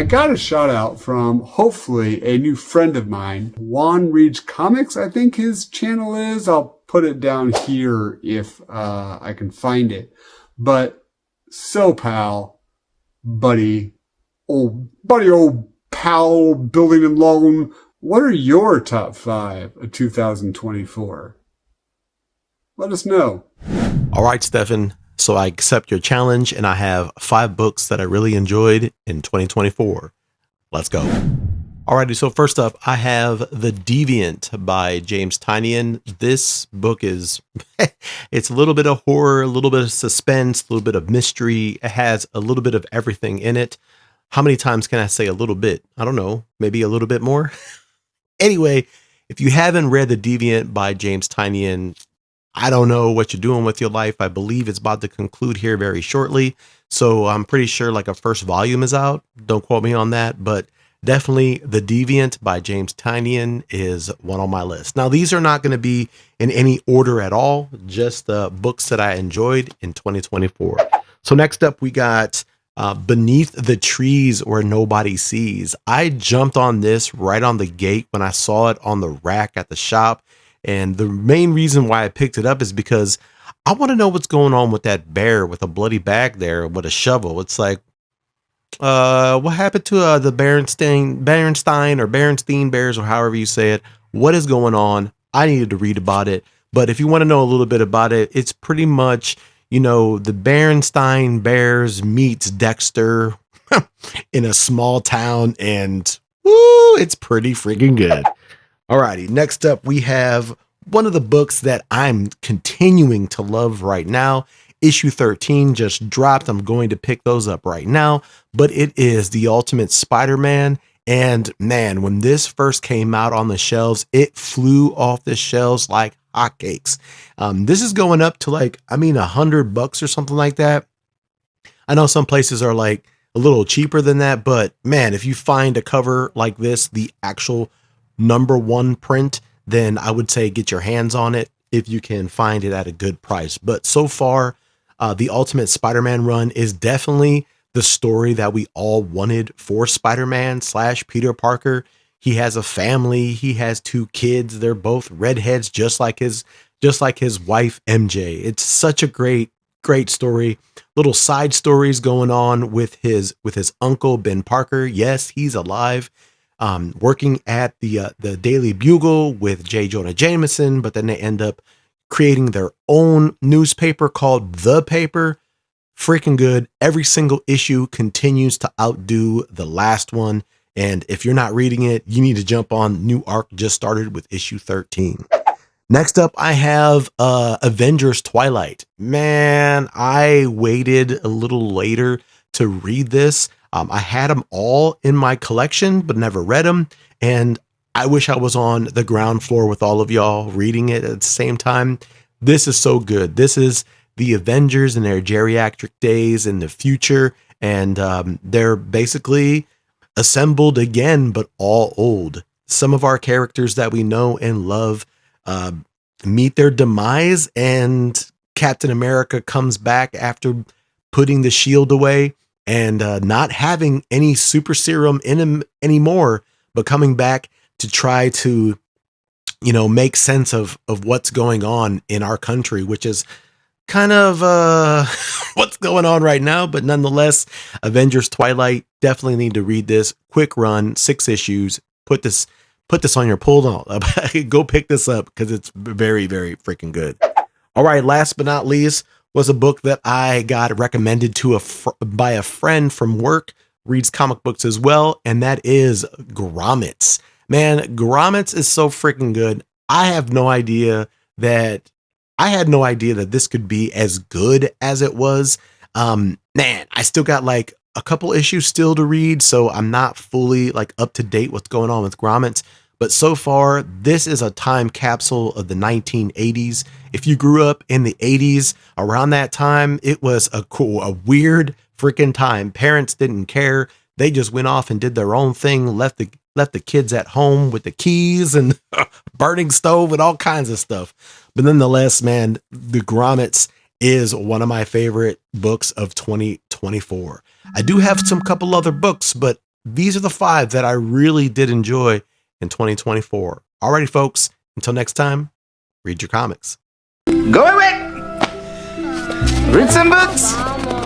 I got a shout out from hopefully a new friend of mine, Juan Reads Comics, I think his channel is. I'll put it down here if I can find it. But so pal, buddy, old pal, building and loan, what are your top 5 of 2024? Let us know. All right, Stefan. So I accept your challenge, and I have 5 books that I really enjoyed in 2024. Let's go. Alrighty, so first up, I have The Deviant by James Tynion. This book is, it's a little bit of horror, a little bit of suspense, a little bit of mystery. It has a little bit of everything in it. How many times can I say a little bit? I don't know, maybe a little bit more. Anyway, if you haven't read The Deviant by James Tynion, I don't know what you're doing with your life. I believe it's about to conclude here very shortly. So I'm pretty sure like a first volume is out. Don't quote me on that, but definitely The Deviant by James Tynion is one on my list. Now, these are not going to be in any order at all, just books that I enjoyed in 2024. So next up, we got Beneath the Trees Where Nobody Sees. I jumped on this right on the gate when I saw it on the rack at the shop. And the main reason why I picked it up is because I want to know what's going on with that bear with a bloody bag there with a shovel. It's like, what happened to the Berenstein Bears, or however you say it? What is going on? I needed to read about it. But if you want to know a little bit about it, it's pretty much, the Berenstein Bears meets Dexter in a small town, and woo, it's pretty freaking good. Alrighty, next up we have one of the books that I'm continuing to love right now. Issue 13 just dropped. I'm going to pick those up right now, but it is The Ultimate Spider-Man. And man, when this first came out on the shelves, it flew off the shelves like hotcakes. This is going up to like, $100 or something like that. I know some places are like a little cheaper than that, but man, if you find a cover like this, the actual #1 print, then I would say get your hands on it if you can find it at a good price. But so far, the Ultimate Spider-Man run is definitely the story that we all wanted for Spider-Man / Peter Parker. He has a family. He has 2 kids. They're both redheads, just like his wife MJ. It's such a great story. Little side stories going on with his uncle Ben Parker. Yes, he's alive. Working at the Daily Bugle with J. Jonah Jameson, but then they end up creating their own newspaper called The Paper. Freaking good. Every single issue continues to outdo the last one. And if you're not reading it, you need to jump on. New arc just started with issue 13. Next up, I have Avengers Twilight. Man, I waited a little later to read this. I had them all in my collection, but never read them. And I wish I was on the ground floor with all of y'all reading it at the same time. This is so good. This is the Avengers in their geriatric days in the future. And they're basically assembled again, but all old. Some of our characters that we know and love meet their demise, and Captain America comes back after putting the shield away and not having any super serum in him anymore, but coming back to try to, make sense of what's going on in our country, which is kind of what's going on right now. But nonetheless, Avengers Twilight, definitely need to read this. Quick run, 6 issues. Put this on your pull down. Go pick this up because it's very, very freaking good. All right, last but not least was a book that I got recommended to by a friend from work, reads comic books as well, and that is Grommets. Man, Grommets is so freaking good. I had no idea that this could be as good as it was. Man, I still got like a couple issues still to read, so I'm not fully like up to date what's going on with Grommets. But so far, this is a time capsule of the 1980s. If you grew up in the 80s, around that time, it was a weird freaking time. Parents didn't care. They just went off and did their own thing, left the kids at home with the keys and burning stove and all kinds of stuff. But nonetheless, man, the Grommets is one of my favorite books of 2024. I do have some couple other books, but these are the 5 that I really did enjoy in 2024. Alrighty, folks, until next time, read your comics. Go away! Read some books!